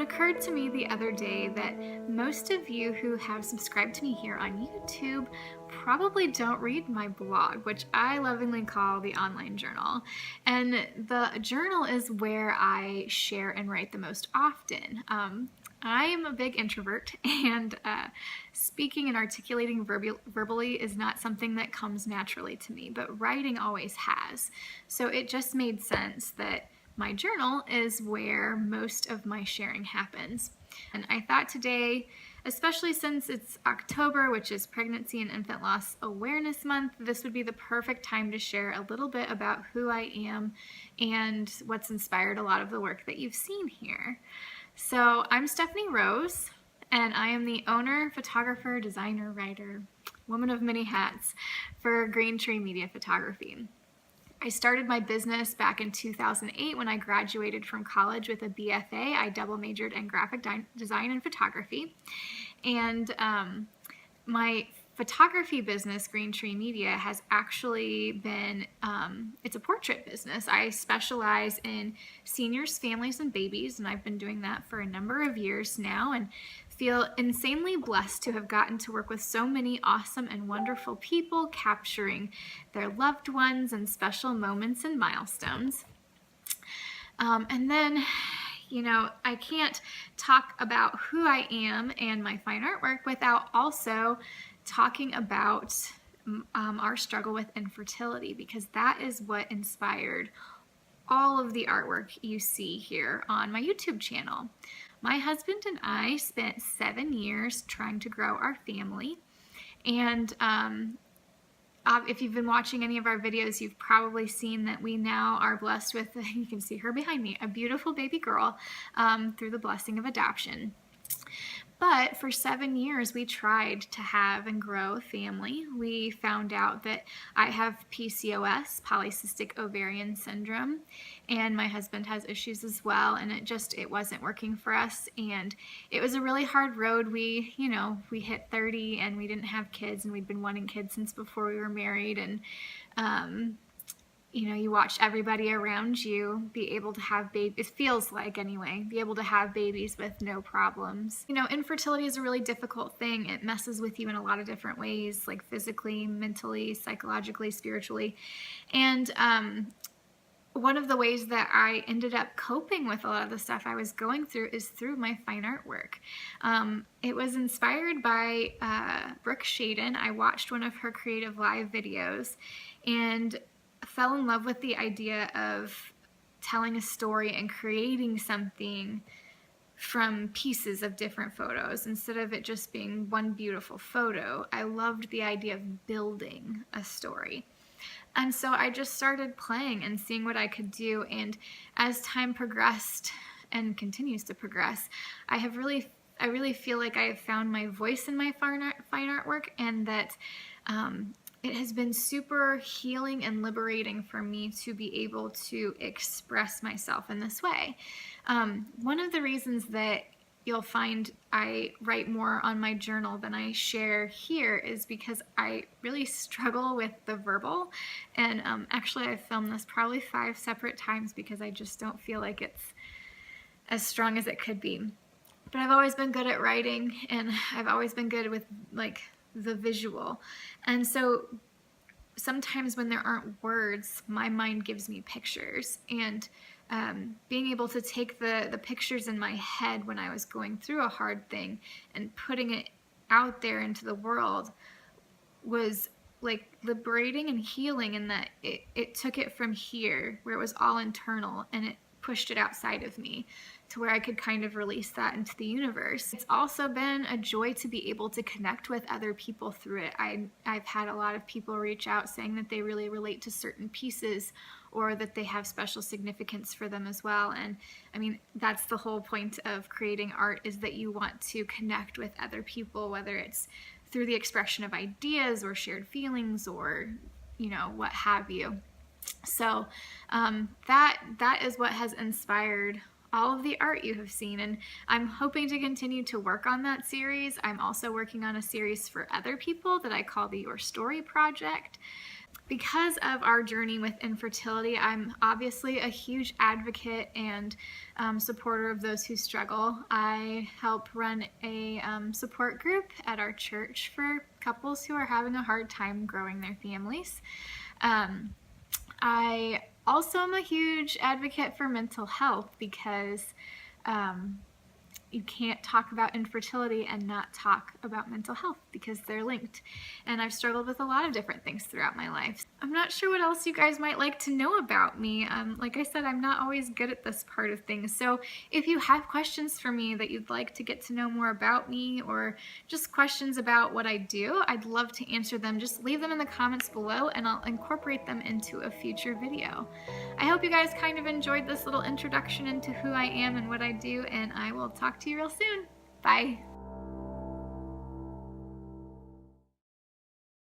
occurred to me the other day that most of you who have subscribed to me here on YouTube probably don't read my blog, which I lovingly call the Online Journal. And the journal is where I share and write the most often. I am a big introvert, and speaking and articulating verbally is not something that comes naturally to me, but writing always has. So it just made sense that my journal is where most of my sharing happens. And I thought today, especially since it's October, which is Pregnancy and Infant Loss Awareness Month, this would be the perfect time to share a little bit about who I am and what's inspired a lot of the work that you've seen here. So I'm Stephanie Rose, and I am the owner, photographer, designer, writer, woman of many hats for Green Tree Media Photography. I started my business back in 2008 when I graduated from college with a BFA. I double majored in graphic design and photography. And my photography business, Green Tree Media, has actually been, it's a portrait business. I specialize in seniors, families, and babies, and I've been doing that for a number of years now, and feel insanely blessed to have gotten to work with so many awesome and wonderful people, capturing their loved ones and special moments and milestones. And then, you know, I can't talk about who I am and my fine artwork without also talking about our struggle with infertility, because that is what inspired all of the artwork you see here on my YouTube channel. My husband and I spent 7 years trying to grow our family, and if you've been watching any of our videos, you've probably seen that we now are blessed with, you can see her behind me, a beautiful baby girl through the blessing of adoption. But for 7 years, we tried to have and grow a family. We found out that I have PCOS, polycystic ovarian syndrome, and my husband has issues as well, and it wasn't working for us, and it was a really hard road. We hit 30 and we didn't have kids, and we'd been wanting kids since before we were married, and you watch everybody around you be able to have babies, it feels like anyway, be able to have babies with no problems. Infertility is a really difficult thing. It messes with you in a lot of different ways, like physically, mentally, psychologically, spiritually. And one of the ways that I ended up coping with a lot of the stuff I was going through is through my fine artwork. It was inspired by Brooke Shaden. I watched one of her Creative Live videos and fell in love with the idea of telling a story and creating something from pieces of different photos instead of it just being one beautiful photo. I loved the idea of building a story. And so I just started playing and seeing what I could do, and as time progressed and continues to progress, I really feel like I have found my voice in my fine artwork, and that it has been super healing and liberating for me to be able to express myself in this way. One of the reasons that you'll find I write more on my journal than I share here is because I really struggle with the verbal, and actually I've filmed this probably 5 separate times because I just don't feel like it's as strong as it could be. But I've always been good at writing, and I've always been good with the visual. And so sometimes when there aren't words, my mind gives me pictures, and being able to take the pictures in my head when I was going through a hard thing and putting it out there into the world was like liberating and healing, in that it took it from here where it was all internal and it pushed it outside of me to where I could kind of release that into the universe. It's also been a joy to be able to connect with other people through it. I've had a lot of people reach out saying that they really relate to certain pieces, or that they have special significance for them as well. And I mean, that's the whole point of creating art, is that you want to connect with other people, whether it's through the expression of ideas or shared feelings or, what have you. So that is what has inspired all of the art you have seen, and I'm hoping to continue to work on that series. I'm also working on a series for other people that I call the Your Story Project. Because of our journey with infertility, I'm obviously a huge advocate and supporter of those who struggle. I help run a support group at our church for couples who are having a hard time growing their families. I also am a huge advocate for mental health because you can't talk about infertility and not talk about mental health because they're linked. And I've struggled with a lot of different things throughout my life. I'm not sure what else you guys might like to know about me. Like I said, I'm not always good at this part of things. So if you have questions for me that you'd like to get to know more about me, or just questions about what I do, I'd love to answer them. Just leave them in the comments below and I'll incorporate them into a future video. I hope you guys kind of enjoyed this little introduction into who I am and what I do, and I will talk to you real soon. Bye.